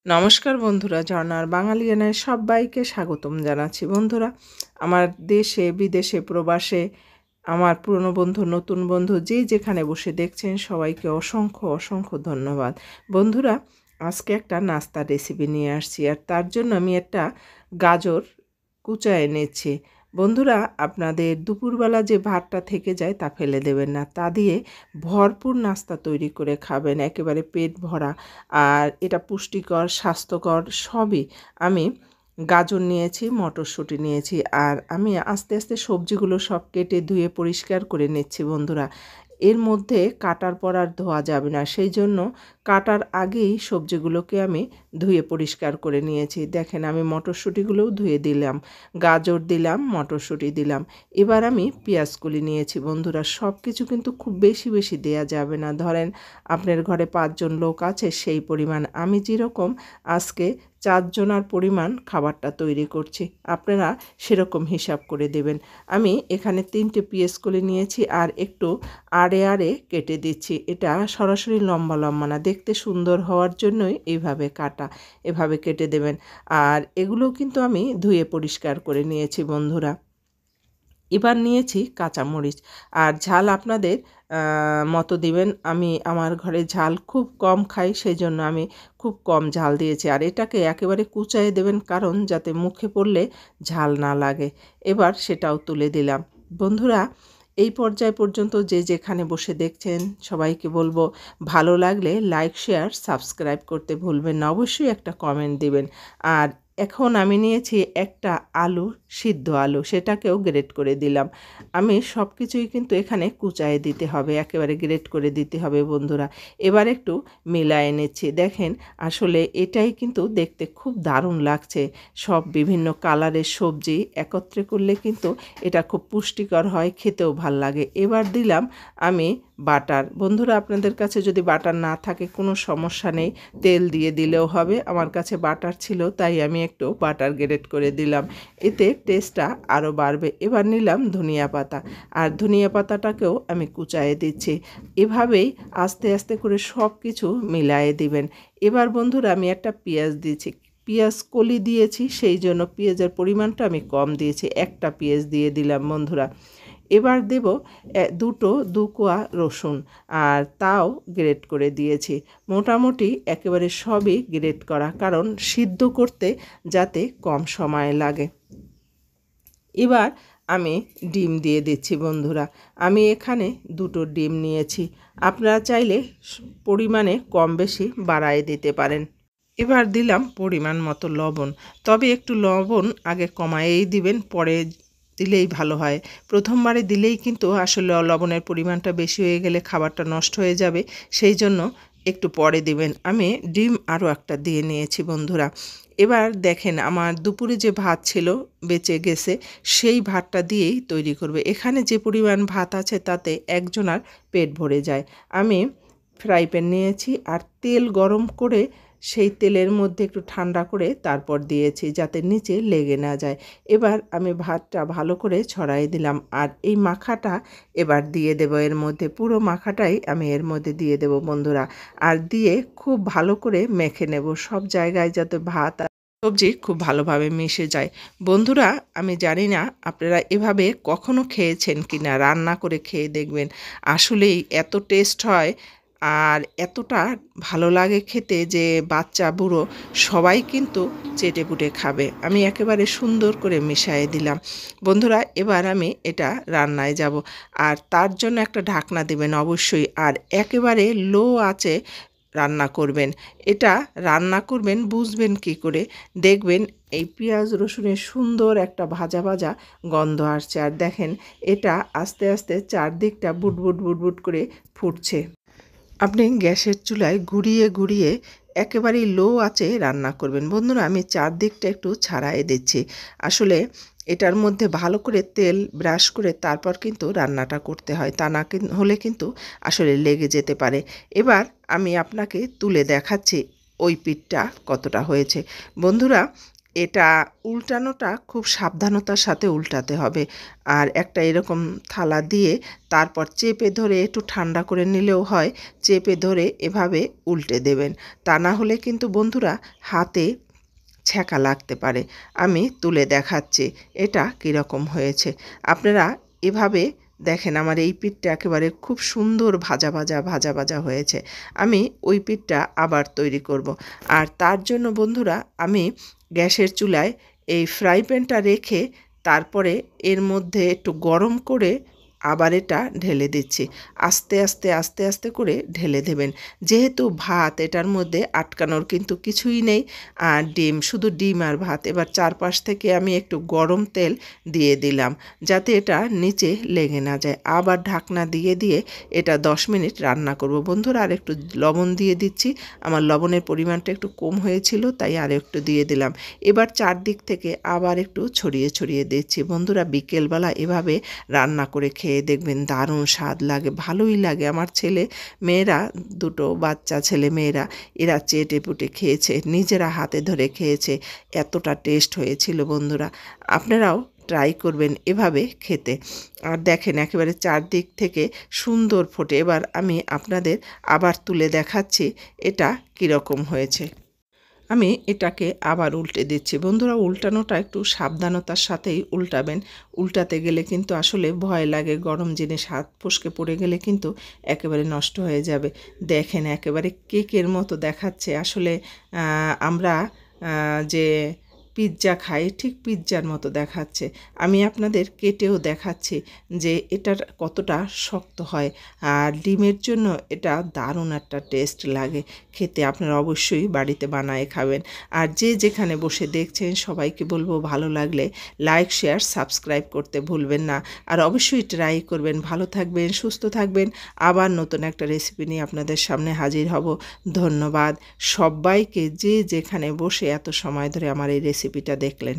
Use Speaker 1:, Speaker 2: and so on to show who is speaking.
Speaker 1: নমস্কার বন্ধুরা, ঝর্ণার বাঙালিয়ানায় সবাইকে স্বাগতম জানাচ্ছি। বন্ধুরা, আমার দেশে বিদেশে প্রবাসে আমার পুরনো বন্ধু নতুন বন্ধু যে যেখানে বসে দেখছেন সবাইকে অসংখ্য অসংখ্য ধন্যবাদ। বন্ধুরা, আজকে একটা নাস্তার রেসিপি নিয়ে আসছি, আর তার জন্য আমি একটা গাজর কুচায় এনেছি। বন্ধুরা, আপনাদের দুপুরবেলা যে ভাতটা থেকে যায় তা ফেলে দেবেন না, তা দিয়ে ভরপুর নাস্তা তৈরি করে খাবেন, একেবারে পেট ভরা। আর এটা পুষ্টিকর, স্বাস্থ্যকর সবই। আমি গাজর নিয়েছি, মটরশুঁটি নিয়েছি, আর আমি আস্তে আস্তে সবজিগুলো সব কেটে ধুয়ে পরিষ্কার করে নিচ্ছি। বন্ধুরা, এর মধ্যে কাটার পর আর ধোয়া যাবে না, সেই জন্য কাটার আগেই সবজিগুলোকে আমি ধুয়ে পরিষ্কার করে নিয়েছি। দেখেন, আমি মটরশুঁটিগুলোও ধুয়ে দিলাম, গাজর দিলাম, মটরশুঁটি দিলাম। এবার আমি পেঁয়াজকলি নিয়েছি। বন্ধুরা, সব কিছু কিন্তু খুব বেশি বেশি দেয়া যাবে না। ধরেন আপনার ঘরে 5 জন লোক আছে, সেই পরিমাণ। আমি যেরকম আজকে 4 জনার পরিমাণ খাবারটা তৈরি করছি, আপনারা সেরকম হিসাব করে দেবেন। আমি এখানে 3টে পেঁয়াজকলি নিয়েছি আর একটু আড়ে আড়ে কেটে দিচ্ছি। এটা সরাসরি লম্বা লম্বা না, দেখতে সুন্দর হওয়ার জন্যই এইভাবে কাটা। এভাবে কেটে দেবেন। আর এগুলো কিন্তু আমি ধুয়ে পরিষ্কার করে নিয়েছি। বন্ধুরা, এবার নিয়েছি কাঁচামরিচ, আর ঝাল আপনাদের মতো দিবেন। আমি আমার ঘরে ঝাল খুব কম খাই, সেই জন্য আমি খুব কম ঝাল দিয়েছি। আর এটাকে একেবারে কুচায়ে দেবেন, কারণ যাতে মুখে পড়লে ঝাল না লাগে। এবার সেটাও তুলে দিলাম। বন্ধুরা, এই পর্যায় পর্যন্ত যে যেখানে বসে দেখছেন সবাইকে বলবো, ভালো লাগলে লাইক, শেয়ার, সাবস্ক্রাইব করতে ভুলবেন না। অবশ্যই একটা কমেন্ট দিবেন। আর এখন আমি নিয়েছি একটা আলু, সিদ্ধ আলু, সেটাকেও গ্রেট করে দিলাম। আমি সব কিছুই কিন্তু এখানে কুচায়ে দিতে হবে, একেবারে গ্রেট করে দিতে হবে। বন্ধুরা, এবার একটু মিলায়ে নিচ্ছি। দেখেন, আসলে এটাই কিন্তু দেখতে খুব দারুণ লাগছে। সব বিভিন্ন কালারের সবজি একত্রে করলে কিন্তু এটা খুব পুষ্টিকর হয়, খেতেও ভাল লাগে। এবার দিলাম আমি বাটার। বন্ধুরা, আপনাদের কাছে যদি বাটার না থাকে কোনো সমস্যা নেই, তেল দিয়ে দিলেও হবে। আমার কাছে বাটার ছিল, তাই আমি একটু বাটার গ্রেট করে দিলাম, এতে টেস্টটা আরও বাড়বে। এবার নিলাম ধনিয়া পাতা, আর ধনিয়া পাতাটাকেও আমি কুচায়ে দিচ্ছি। এভাবেই আস্তে আস্তে করে সব কিছু মিলায়ে দিবেন। এবার বন্ধুরা, আমি একটা পেঁয়াজ দিয়েছি। পেঁয়াজ কলি দিয়েছি, সেই জন্য পেঁয়াজের পরিমাণটা আমি কম দিয়েছি, একটা পেঁয়াজ দিয়ে দিলাম। বন্ধুরা, এবার দেব দু কোয়া রসুন, আর তাও গ্রেট করে দিয়েছি। মোটামুটি একেবারে সবই গ্রেট করা, কারণ সিদ্ধ করতে যাতে কম সময় লাগে। এবার আমি ডিম দিয়ে দিচ্ছি। বন্ধুরা, আমি এখানে 2টো ডিম নিয়েছি, আপনারা চাইলে পরিমাণে কম বেশি বাড়ায় দিতে পারেন। এবার দিলাম পরিমাণ মতো লবণ, তবে একটু লবণ আগে কমায়েই দিবেন, পরে দিলেই ভালো হয়। প্রথমবারে দিলেই কিন্তু আসলে লবণের পরিমাণটা বেশি হয়ে গেলে খাবারটা নষ্ট হয়ে যাবে, সেই জন্য একটু পরে দিবেন। আমি ডিম আরও একটা দিয়ে নিয়েছি। বন্ধুরা, এবার দেখেন, আমার দুপুরে যে ভাত ছিল বেঁচে গেছে, সেই ভাতটা দিয়েই তৈরি করবে। এখানে যে পরিমাণ ভাত আছে তাতে একজনার পেট ভরে যায়। আমি ফ্রাই প্যান নিয়েছি, আর তেল গরম করে সেই তেলের মধ্যে একটু ঠান্ডা করে তারপর দিয়েছি, যাতে নিচে লেগে না যায়। এবার আমি ভাতটা ভালো করে ছড়াই দিলাম, আর এই মাখাটা এবার দিয়ে দেব এর মধ্যে। পুরো মাখাটাই আমি এর মধ্যে দিয়ে দেব। বন্ধুরা, আর দিয়ে খুব ভালো করে মেখে নেব, সব জায়গায় যাতে ভাত আর সবজি খুব ভালোভাবে মিশে যায়। বন্ধুরা, আমি জানি না আপনারা এভাবে কখনো খেয়েছেন কি না, রান্না করে খেয়ে দেখবেন। আসলেই এত টেস্ট হয় আর এতটা ভালো লাগে খেতে যে বাচ্চা বুড়ো সবাই কিন্তু চেটেপুটে খাবে। আমি একেবারে সুন্দর করে মিশিয়ে দিলাম। বন্ধুরা, এবার আমি এটা রান্নায় যাব, আর তার জন্য একটা ঢাকনা দেবেন অবশ্যই, আর একেবারে লো আঁচে রান্না করবেন। এটা রান্না করবেন বুঝবেন কি করে, দেখবেন এই পেঁয়াজ রসুনের সুন্দর একটা ভাজা ভাজা গন্ধ আসছে, আর দেখেন এটা আস্তে আস্তে চারদিকটা বুটবুট বুটবুট করে ফুটছে। আপনি গ্যাসের চুলায় ঘুরিয়ে ঘুরিয়ে একেবারেই লো আঁচে রান্না করবেন। বন্ধুরা, আমি চারদিকটা একটু ছাড়াই দিচ্ছি। আসলে এটার মধ্যে ভালো করে তেল ব্রাশ করে তারপর কিন্তু রান্নাটা করতে হয়, তা না হলে কিন্তু আসলে লেগে যেতে পারে। এবার আমি আপনাকে তুলে দেখাচ্ছি ওই পিঠটা কতটা হয়েছে। বন্ধুরা, এটা উল্টানোটা খুব সাবধানতার সাথে উল্টাতে হবে। আর একটা এরকম থালা দিয়ে তারপর চেপে ধরে একটু ঠান্ডা করে নিলেও হয়, চেপে ধরে এভাবে উল্টে দেবেন। তা না হলে কিন্তু বন্ধুরা হাতে ছ্যাঁকা লাগতে পারে। আমি তুলে দেখাচ্ছি এটা কীরকম হয়েছে। আপনারা এভাবে দেখেন, আমার এই পিঠটা একেবারে খুব সুন্দর ভাজা ভাজা ভাজা ভাজা হয়েছে। আমি ওই পিঠটা আবার তৈরি করব। আর তার জন্য বন্ধুরা আমি গ্যাসের চুলায় এই ফ্রাই প্যানটা রেখে তারপরে এর মধ্যে একটু গরম করে আবার এটা ঢেলে দিচ্ছি। আস্তে আস্তে আস্তে আস্তে করে ঢেলে দেবেন। যেহেতু ভাত, এটার মধ্যে আটকানোর কিন্তু কিছুই নেই। আর ডিম, শুধু ডিম আর ভাত। এবার চারপাশ থেকে আমি একটু গরম তেল দিয়ে দিলাম যাতে এটা নিচে লেগে না যায়। আবার ঢাকনা দিয়ে দিয়ে এটা 10 মিনিট রান্না করব। বন্ধুরা আর একটু লবণ দিয়ে দিচ্ছি, আমার লবণের পরিমাণটা একটু কম হয়েছিল তাই আর একটু দিয়ে দিলাম। এবার চারদিক থেকে আবার একটু ছড়িয়ে ছড়িয়ে দিচ্ছি। বন্ধুরা বিকেলবেলা এভাবে রান্না করে খেয়ে দেখবেন, দারুণ স্বাদ লাগে, ভালোই লাগে। আমার ছেলে মেয়েরা, দুটো বাচ্চা ছেলে মেয়েরা, এরা চেটে পুটে খেয়েছে, নিজেরা হাতে ধরে খেয়েছে, এতটা টেস্ট হয়েছিল। বন্ধুরা আপনারাও ট্রাই করবেন এভাবে খেতে। আর দেখেন একেবারে চারদিক থেকে সুন্দর ফোটে। এবার আমি আপনাদের আবার তুলে দেখাচ্ছি এটা কীরকম হয়েছে। আমি এটাকে আবার উল্টে দিচ্ছি। বন্ধুরা উল্টানোটা একটু সাবধানতার সাথেই উল্টাবেন। উল্টাতে গেলে কিন্তু আসলে ভয় লাগে, গরম জিনিস হাত ফসকে পড়ে গেলে কিন্তু একেবারে নষ্ট হয়ে যাবে। দেখেন একেবারে কেকের মতো দেখাচ্ছে। আসলে আমরা যে পিৎজা খাই, ঠিক পিৎজার মতো দেখাচ্ছে। আমি আপনাদের কেটেও দেখাচ্ছি যে এটার কতটা শক্ত হয়। আর ডিমের জন্য এটা দারুণ একটা টেস্ট লাগে খেতে। আপনারা অবশ্যই বাড়িতে বানায় খাবেন। আর যে যেখানে বসে দেখছেন সবাইকে বলবো, ভালো লাগলে লাইক, শেয়ার, সাবস্ক্রাইব করতে ভুলবেন না। আর অবশ্যই ট্রাই করবেন। ভালো থাকবেন, সুস্থ থাকবেন। আবার নতুন একটা রেসিপি নিয়ে আপনাদের সামনে হাজির হব। ধন্যবাদ সবাইকে, যে যেখানে বসে এত সময় ধরে আমার এই রেসিপিটা দেখলেন।